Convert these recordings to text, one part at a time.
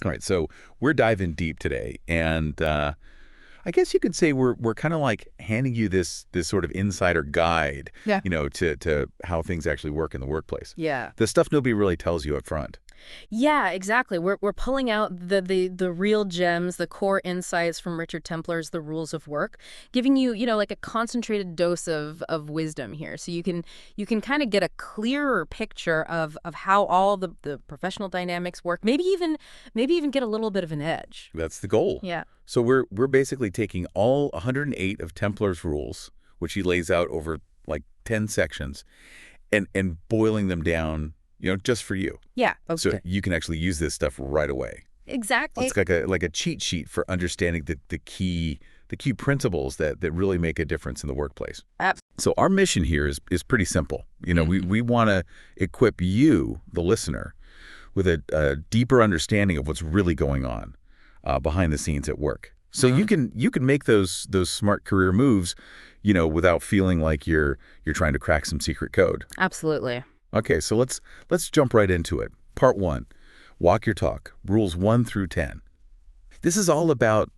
All right, so we're diving deep today, and I guess you could say we're kind of like handing you this sort of insider guide, Yeah. to how things actually work in the workplace. Yeah. The stuff nobody really tells you up front. Yeah, exactly. We're pulling out the real gems, the core insights from Richard Templar's The Rules of Work, giving you, like a concentrated dose of wisdom here. So you can kind of get a clearer picture of how all the professional dynamics work. Maybe even get a little bit of an edge. That's the goal. Yeah. So we're basically taking all 108 of Templar's rules, which he lays out over like 10 sections, and boiling them down, just for you. Yeah. Okay. So you can actually use this stuff right away. Exactly. It's like a cheat sheet for understanding the key principles that really make a difference in the workplace. So our mission here is pretty simple. We want to equip you, the listener, with a deeper understanding of what's really going on behind the scenes at work. So you can make those smart career moves, without feeling like you're trying to crack some secret code. Absolutely. Okay, so let's jump right into it. Part 1, walk your talk, rules 1 through 10. This is all about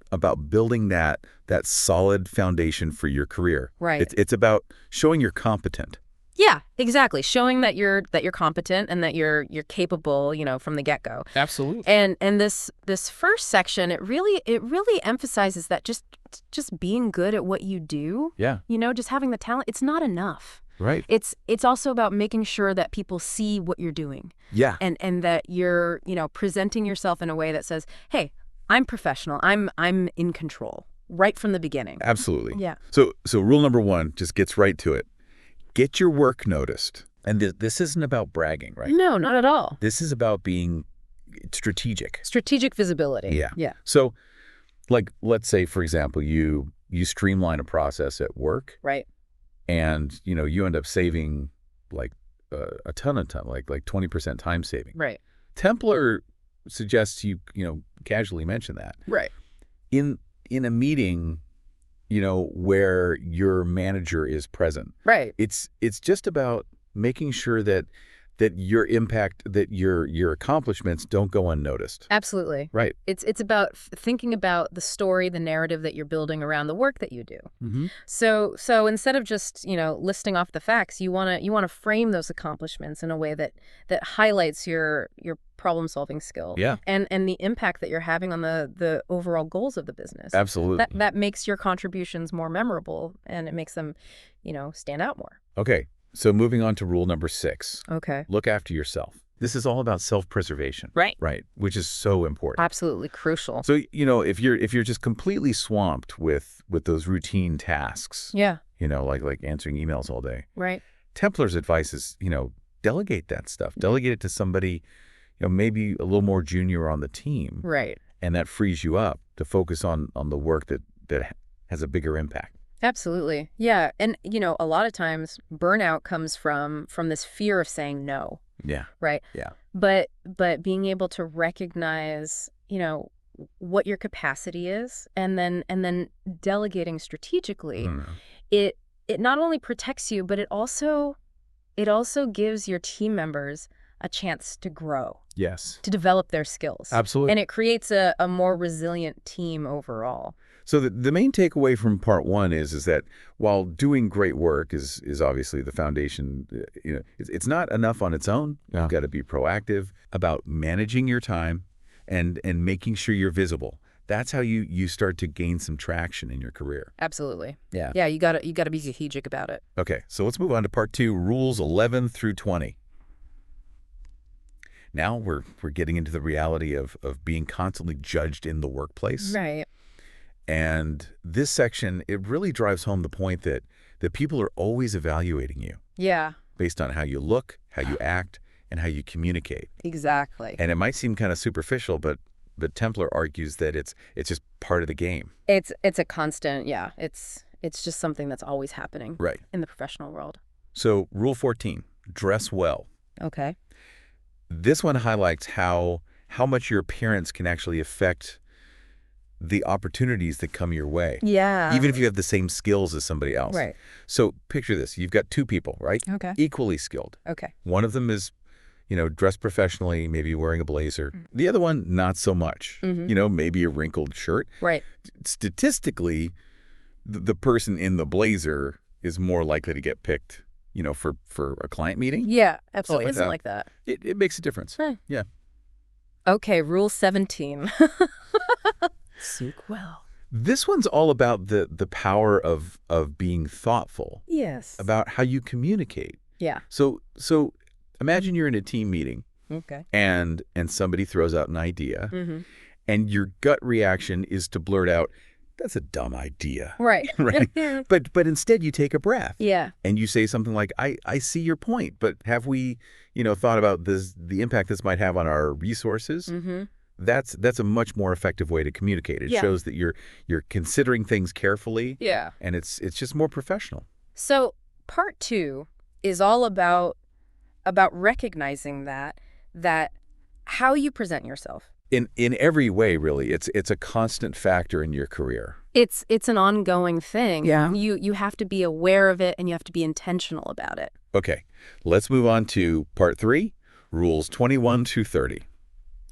building that solid foundation for your career. Right. It's about showing you're competent. Yeah, exactly. Showing that you're competent and that you're capable, from the get-go. Absolutely. And this first section, it really emphasizes that just being good at what you do. Yeah. Just having the talent, it's not enough. Right. It's also about making sure that people see what you're doing. Yeah. And that you're, presenting yourself in a way that says, "Hey, I'm professional. I'm in control." Right from the beginning. Absolutely. Yeah. So rule number 1 just gets right to it. Get your work noticed. And this isn't about bragging, right? No, not at all. This is about being strategic. Strategic visibility. Yeah. Yeah. So, like, let's say, for example, you streamline a process at work. Right. And, you end up saving like a ton, like 20% time saving. Right. Templar suggests you casually mention that. Right. In a meeting, where your manager is present. Right. It's just about making sure that your impact, that your accomplishments don't go unnoticed. Absolutely. Right. It's about thinking about the story, the narrative that you're building around the work that you do. Mm-hmm. So instead of just, listing off the facts, you want to frame those accomplishments in a way that highlights your problem-solving skill. Yeah. And the impact that you're having on the overall goals of the business. Absolutely. That makes your contributions more memorable, and it makes them, stand out more. Okay. So moving on to rule number 6. Okay. Look after yourself. This is all about self-preservation. Right. Right. Which is so important. Absolutely crucial. So, if you're just completely swamped with those routine tasks, Yeah. like answering emails all day. Right. Templar's advice is, delegate that stuff. Delegate it to somebody, maybe a little more junior on the team. Right. And that frees you up to focus on the work that has a bigger impact. Absolutely. Yeah. And, a lot of times burnout comes from this fear of saying no. Yeah. Right. Yeah. But being able to recognize, what your capacity is, and then delegating strategically, it not only protects you, but it also gives your team members a chance to grow. Yes. To develop their skills. Absolutely. And it creates a more resilient team overall. So the main takeaway from part 1 is that while doing great work is obviously the foundation, it's not enough on its own. Yeah. You've got to be proactive about managing your time and making sure you're visible. That's how you start to gain some traction in your career. Absolutely. Yeah. Yeah, you gotta be strategic about it. Okay, so let's move on to part 2, rules 11 through 20. Now we're getting into the reality of being constantly judged in the workplace. Right. And this section, it really drives home the point that people are always evaluating you. Yeah. Based on how you look, how you act, and how you communicate. Exactly. And it might seem kind of superficial, but Templar argues that it's just part of the game. It's a constant, yeah. It's just something that's always happening. Right. In the professional world. So rule 14, dress well. Okay. This one highlights how much your appearance can actually affect the opportunities that come your way. Yeah. Even if you have the same skills as somebody else. Right. So picture this. You've got 2 people, right? Okay. Equally skilled. Okay. One of them is, dress professionally, maybe wearing a blazer. The other one, not so much. Maybe a wrinkled shirt. Right. Statistically, the person in the blazer is more likely to get picked, for a client meeting. Yeah, absolutely. Isn't like that. It makes a difference. Yeah. Okay, rule 17. Speak well. This one's all about the power of being thoughtful. Yes. About how you communicate. Yeah. So imagine you're in a team meeting. Okay. And somebody throws out an idea, and your gut reaction is to blurt out, "That's a dumb idea." Right. Right. But instead you take a breath. Yeah. And you say something like, I see your point, but have we, thought about the impact this might have on our resources? That's a much more effective way to communicate. It shows that you're considering things carefully. Yeah. And it's just more professional. So part 2 is all about recognizing that how you present yourself. In every way, really, it's a constant factor in your career. It's an ongoing thing. Yeah. You have to be aware of it, and you have to be intentional about it. Okay, let's move on to part 3, rules 21 to 30.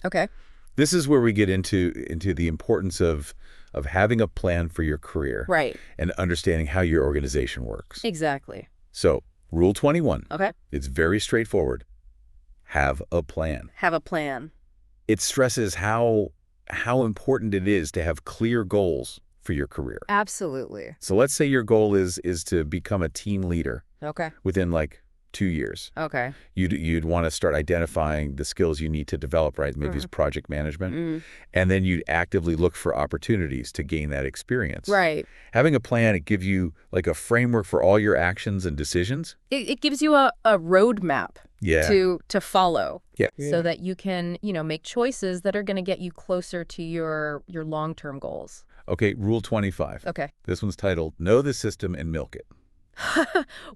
Okay. This is where we get into the importance of having a plan for your career. Right. And understanding how your organization works. Exactly. So, rule 21. Okay. It's very straightforward. Have a plan. Have a plan. It stresses how important it is to have clear goals for your career. Absolutely. So let's say your goal is to become a team leader. Okay. Within 2 years. Okay. You'd want to start identifying the skills you need to develop, right? Maybe it's project management. And then you'd actively look for opportunities to gain that experience. Right. Having a plan, it gives you a framework for all your actions and decisions. It gives you a roadmap to follow. Yeah. So that you can, make choices that are going to get you closer to your long-term goals. Okay, rule 25. Okay. This one's titled, Know the System and Milk It.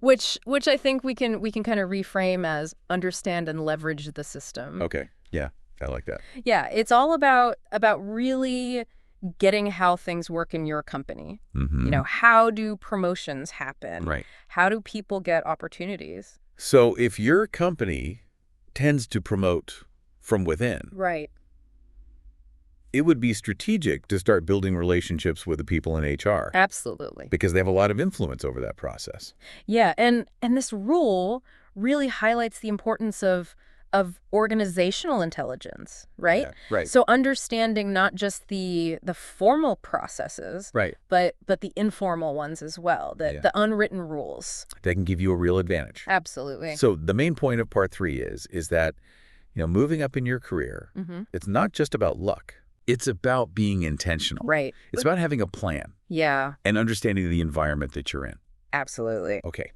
which I think we can kind of reframe as understand and leverage the system. Okay. Yeah, I like that. Yeah, it's all about really getting how things work in your company. How do promotions happen? Right. How do people get opportunities? So if your company tends to promote from within, right, it would be strategic to start building relationships with the people in HR. Absolutely. Because they have a lot of influence over that process. Yeah, and this rule really highlights the importance of organizational intelligence, right? Yeah, right. So understanding not just the formal processes, right, but the informal ones as well, the unwritten rules. They can give you a real advantage. Absolutely. So the main point of part 3 is that, moving up in your career, it's not just about luck. It's about being intentional. Right. It's about having a plan. Yeah. And understanding the environment that you're in. Absolutely. Okay.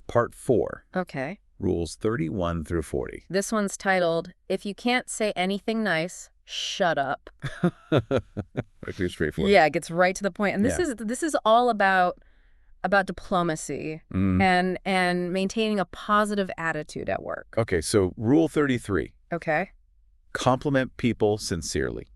Part 4. Okay. Rules 31 through 40. This one's titled, If You Can't Say Anything Nice, Shut Up. Pretty straightforward. Yeah, it gets right to the point. And this is all about diplomacy and maintaining a positive attitude at work. Okay, so rule 33. Okay. Compliment people sincerely.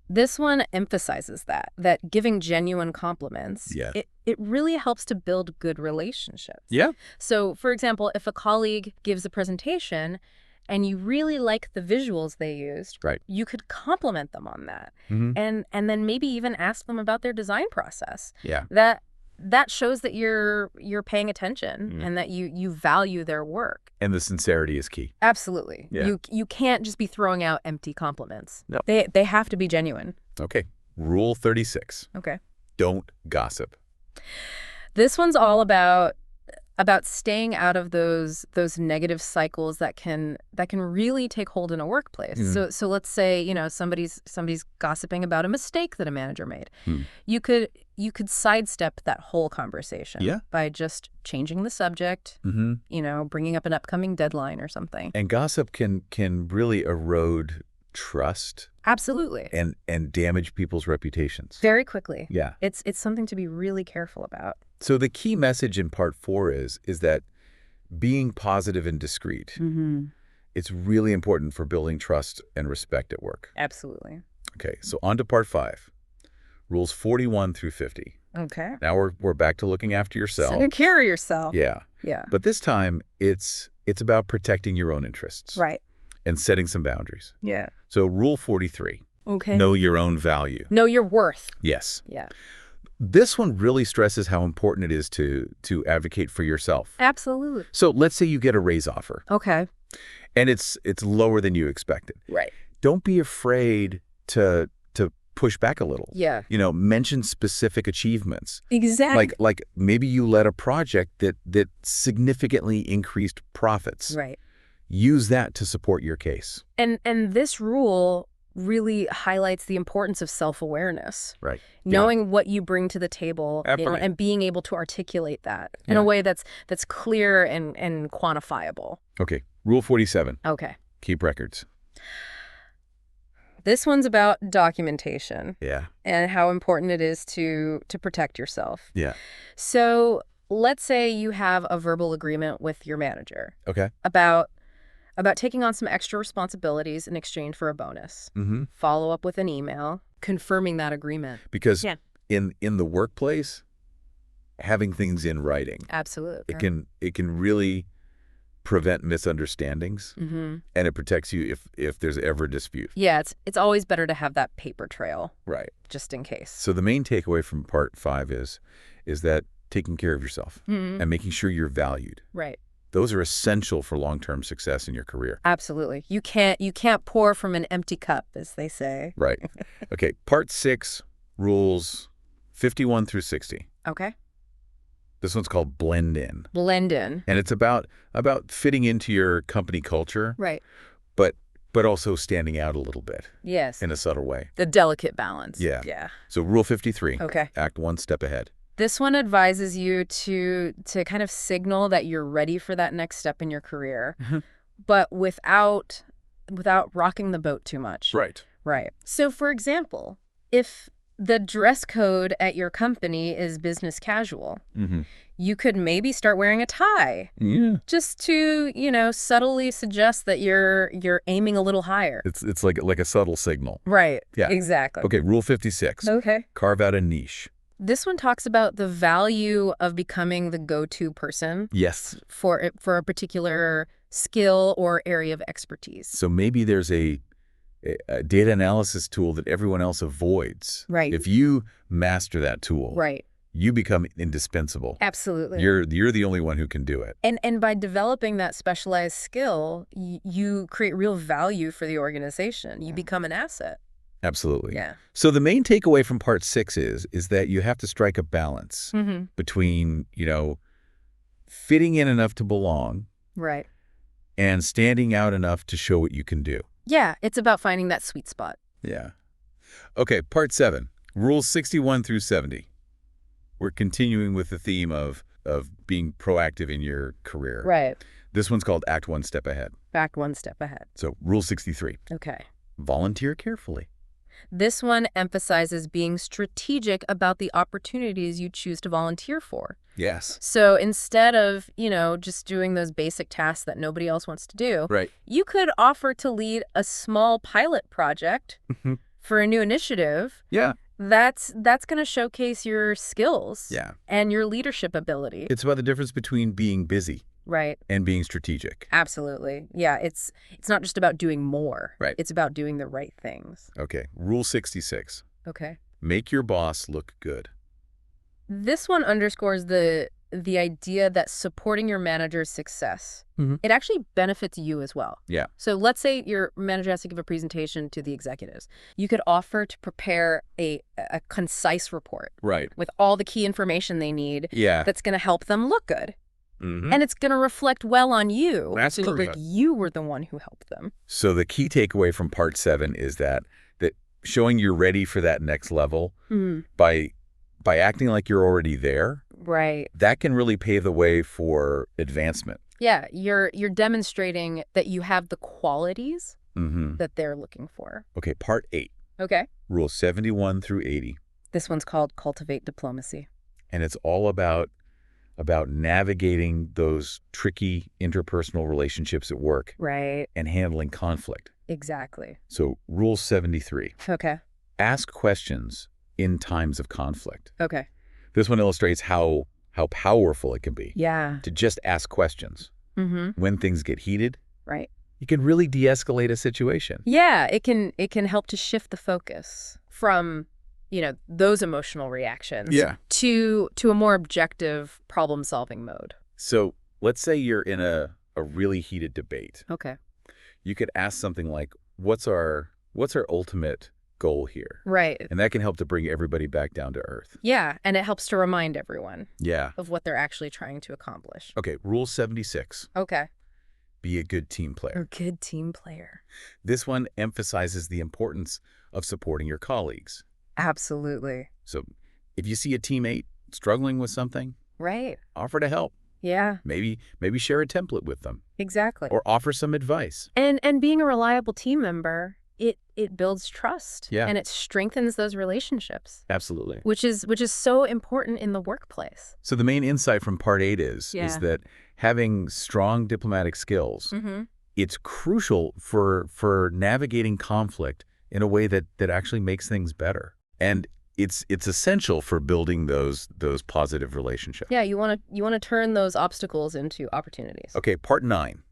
This one emphasizes that giving genuine compliments, it really helps to build good relationships. Yeah. So, for example, if a colleague gives a presentation and you really like the visuals they used, right, you could compliment them on that. And then maybe even ask them about their design process. Yeah. That shows that you're paying attention and that you value their work. And the sincerity is key. Absolutely. Yeah. You can't just be throwing out empty compliments. No. They have to be genuine. Okay. Rule 36. Okay. Don't gossip. This one's all about staying out of those negative cycles that can really take hold in a workplace. So let's say, somebody's gossiping about a mistake that a manager made. You could sidestep that whole conversation by just changing the subject, bringing up an upcoming deadline or something. And gossip can really erode trust. Absolutely. And damage people's reputations. Very quickly. Yeah. It's something to be really careful about. So the key message in part 4 is that being positive and discreet, it's really important for building trust and respect at work. Absolutely. Okay, so on to part 5, rules 41 through 50. Okay. Now we're back to looking after yourself. So take care of yourself. Yeah. Yeah. But this time it's about protecting your own interests. Right. and setting some boundaries. Yeah. So Rule 43. Okay. Know your own value. Know your worth. Yes. Yeah. This one really stresses how important it is to advocate for yourself. Absolutely. So let's say you get a raise offer. Okay. And it's lower than you expected. Right. Don't be afraid to push back a little. Yeah. Mention specific achievements. Exactly. Like maybe you led a project that significantly increased profits. Right. Use that to support your case. And this rule really highlights the importance of self-awareness. Right. Knowing what you bring to the table, and being able to articulate that in a way that's clear and quantifiable. Okay. Rule 47. Okay. Keep records. This one's about documentation. Yeah. And how important it is to protect yourself. Yeah. So let's say you have a verbal agreement with your manager. Okay. About taking on some extra responsibilities in exchange for a bonus. Mm-hmm. Follow up with an email confirming that agreement. Because in the workplace, having things in writing, absolutely, it can really prevent misunderstandings, and it protects you if there's ever a dispute. Yeah, it's always better to have that paper trail, right? Just in case. So the main takeaway from part 5 is that taking care of yourself and making sure you're valued. Right. Those are essential for long-term success in your career. Absolutely. You can't pour from an empty cup, as they say. Right. Okay. Part 6, rules 51 through 60. Okay. This one's called blend in. Blend in. And it's about fitting into your company culture. Right. But also standing out a little bit. Yes. In a subtle way. The delicate balance. Yeah. Yeah. So Rule 53. Okay. Act one step ahead. This one advises you to kind of signal that you're ready for that next step in your career, but without rocking the boat too much. Right. Right. So, for example, if the dress code at your company is business casual, you could maybe start wearing a tie. Yeah. Just to, subtly suggest that you're aiming a little higher. It's like a subtle signal. Right. Yeah. Exactly. Okay, Rule 56. Okay. Carve out a niche. This one talks about the value of becoming the go-to person. Yes. For a particular skill or area of expertise. So maybe there's a data analysis tool that everyone else avoids. Right. If you master that tool, right, you become indispensable. Absolutely. You're the only one who can do it. And by developing that specialized skill, you create real value for the organization. You become an asset. Absolutely. Yeah. So the main takeaway from part 6 is that you have to strike a balance between, fitting in enough to belong. Right. And standing out enough to show what you can do. Yeah, it's about finding that sweet spot. Yeah. Okay, part 7, rules 61 through 70. We're continuing with the theme of being proactive in your career. Right. This one's called Act One Step Ahead. Act one step ahead. So Rule 63. Okay. Volunteer carefully. This one emphasizes being strategic about the opportunities you choose to volunteer for. Yes. So instead of, just doing those basic tasks that nobody else wants to do, right, you could offer to lead a small pilot project for a new initiative. Yeah. That's going to showcase your skills and your leadership ability. It's about the difference between being busy right, and being strategic. Absolutely. Yeah, it's not just about doing more. Right. It's about doing the right things. Okay. Rule 66. Okay. Make your boss look good. This one underscores the idea that supporting your manager's success, it actually benefits you as well. Yeah. So let's say your manager has to give a presentation to the executives. You could offer to prepare a concise report. Right. With all the key information they need. Yeah. That's going to help them look good. And it's going to reflect well on you. That's look like you were the one who helped them. So the key takeaway from part 7 is that showing you're ready for that next level by acting like you're already there, right, that can really pave the way for advancement. Yeah, you're demonstrating that you have the qualities that they're looking for. Okay, part 8. Okay. Rule 71 through 80. This one's called Cultivate Diplomacy. And it's all about navigating those tricky interpersonal relationships at work. Right. And handling conflict. Exactly. So Rule 73. Okay. Ask questions in times of conflict. Okay. This one illustrates how powerful it can be. Yeah. To just ask questions. When things get heated. Right. you can really de-escalate a situation. Yeah, it can help to shift the focus from, those emotional reactions to a more objective problem-solving mode. So let's say you're in a really heated debate. Okay. You could ask something like, what's our ultimate goal here? Right. And that can help to bring everybody back down to earth. Yeah, and it helps to remind everyone of what they're actually trying to accomplish. Okay, Rule 76. Okay. Be a good team player. A good team player. This one emphasizes the importance of supporting your colleagues. Absolutely. So if you see a teammate struggling with something, right, offer to help. Yeah. Maybe share a template with them. Exactly. Or offer some advice. And being a reliable team member, it builds trust. Yeah. And it strengthens those relationships. Absolutely. Which is so important in the workplace. So the main insight from Part 8 is that having strong diplomatic skills, it's crucial for navigating conflict in a way that actually makes things better. And it's essential for building those positive relationships. Yeah, you want to turn those obstacles into opportunities. Okay, Part 9,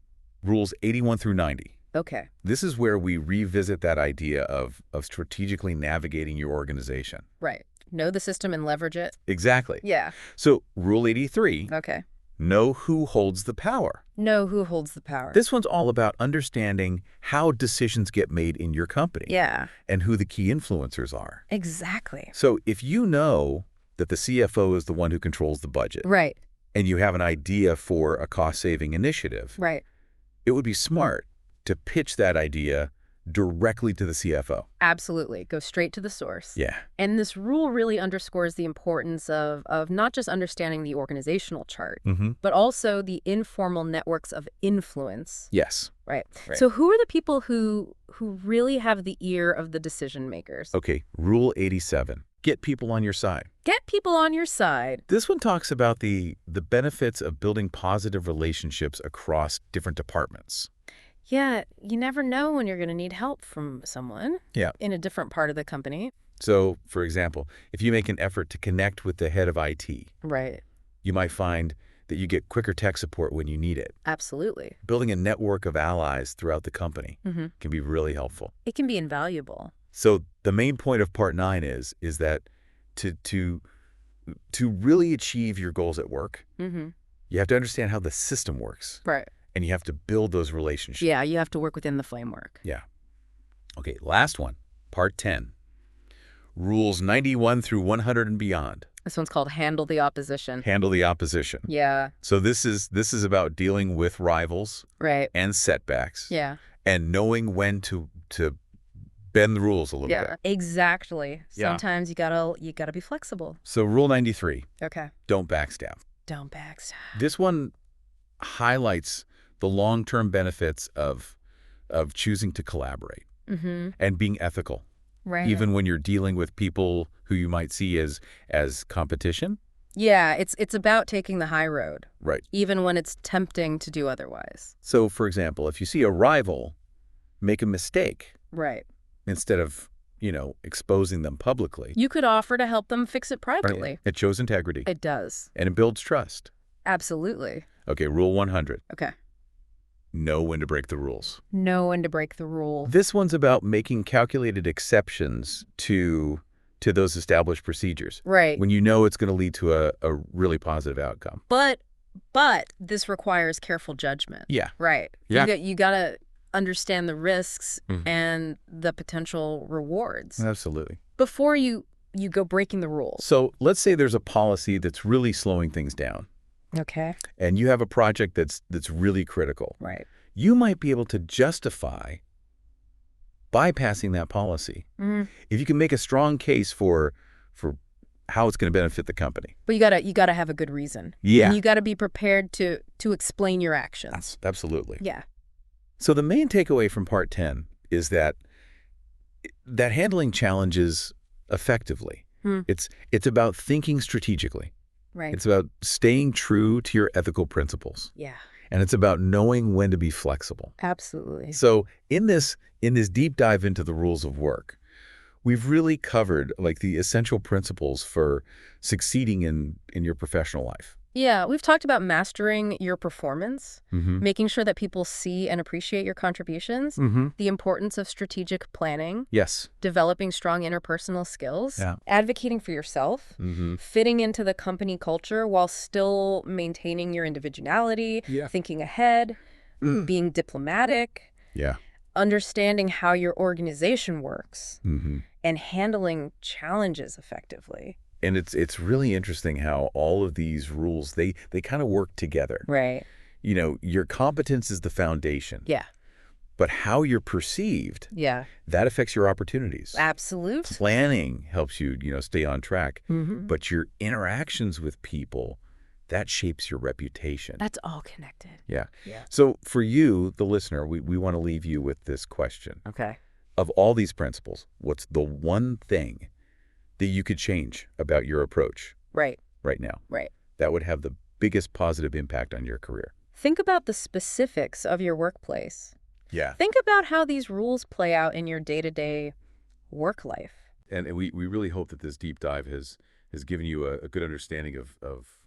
Rules 81 through 90. Okay. This is where we revisit that idea of strategically navigating your organization. Right. Know the system and leverage it. Exactly. Yeah. So Rule 83. Okay. Know who holds the power. Know who holds the power. This one's all about understanding how decisions get made in your company. Yeah. And who the key influencers are. Exactly. So if you know that the CFO is the one who controls the budget. Right. And you have an idea for a cost-saving initiative. Right. It would be smart to pitch that idea directly to the CFO. Absolutely. Go straight to the source. Yeah. And this rule really underscores the importance of not just understanding the organizational chart, but also the informal networks of influence. Yes. Right. So who are the people who really have the ear of the decision makers? Okay. Rule 87. Get people on your side. Get people on your side. This one talks about the benefits of building positive relationships across different departments. Yeah, you never know when you're going to need help from someone in a different part of the company. So, for example, if you make an effort to connect with the head of IT, right, you might find that you get quicker tech support when you need it. Absolutely. Building a network of allies throughout the company can be really helpful. It can be invaluable. So the main point of Part 9 is that to really achieve your goals at work, you have to understand how the system works. Right. And you have to build those relationships. Yeah, you have to work within the framework. Yeah. Okay, last one, Part 10. Rules 91 through 100 and beyond. This one's called Handle the Opposition. Handle the opposition. Yeah. So this is about dealing with rivals and setbacks. Yeah. And knowing when to bend the rules a little bit. Exactly. Sometimes you gotta be flexible. So Rule 93. Okay. Don't backstab. Don't backstab. This one highlights the long-term benefits of choosing to collaborate and being ethical. Right. Even when you're dealing with people who you might see as competition. Yeah, it's about taking the high road. Right. Even when it's tempting to do otherwise. So, for example, if you see a rival make a mistake. Right. Instead of, exposing them publicly. You could offer to help them fix it privately. Right. It shows integrity. It does. And it builds trust. Absolutely. Okay, Rule 100. Okay. Know when to break the rules. Know when to break the rule. This one's about making calculated exceptions to those established procedures. Right. When you know it's going to lead to a really positive outcome. But this requires careful judgment. Yeah. Right. Yeah. You got to understand the risks and the potential rewards. Absolutely. Before you go breaking the rules. So let's say there's a policy that's really slowing things down. Okay. And you have a project that's really critical. Right. You might be able to justify bypassing that policy if you can make a strong case for how it's going to benefit the company. But you gotta have a good reason. Yeah. And you gotta be prepared to explain your actions. Absolutely. Yeah. So the main takeaway from Part 10 is that handling challenges effectively. It's about thinking strategically. Right. It's about staying true to your ethical principles. Yeah. And it's about knowing when to be flexible. Absolutely. So in this deep dive into the rules of work, we've really covered the essential principles for succeeding in your professional life. Yeah, we've talked about mastering your performance, Mm-hmm. making sure that people see and appreciate your contributions, Mm-hmm. the importance of strategic planning, Yes. developing strong interpersonal skills, Yeah. advocating for yourself, Mm-hmm. fitting into the company culture while still maintaining your individuality, Yeah. thinking ahead, being diplomatic, Yeah. understanding how your organization works, Mm-hmm. and handling challenges effectively. And it's really interesting how all of these rules, they kind of work together. Right. Your competence is the foundation, Yeah. but how you're perceived, Yeah. that affects your opportunities. Absolute. Planning helps you, stay on track, Mm-hmm. but your interactions with people, that shapes your reputation. That's all connected. Yeah. Yeah. So for you, the listener, we want to leave you with this question. Okay. Of all these principles, what's the one thing that you could change about your approach Right. right now Right. that would have the biggest positive impact on your career? Think about the specifics of your workplace. Yeah. Think about how these rules play out in your day-to-day work life. And we really hope that this deep dive has given you a good understanding of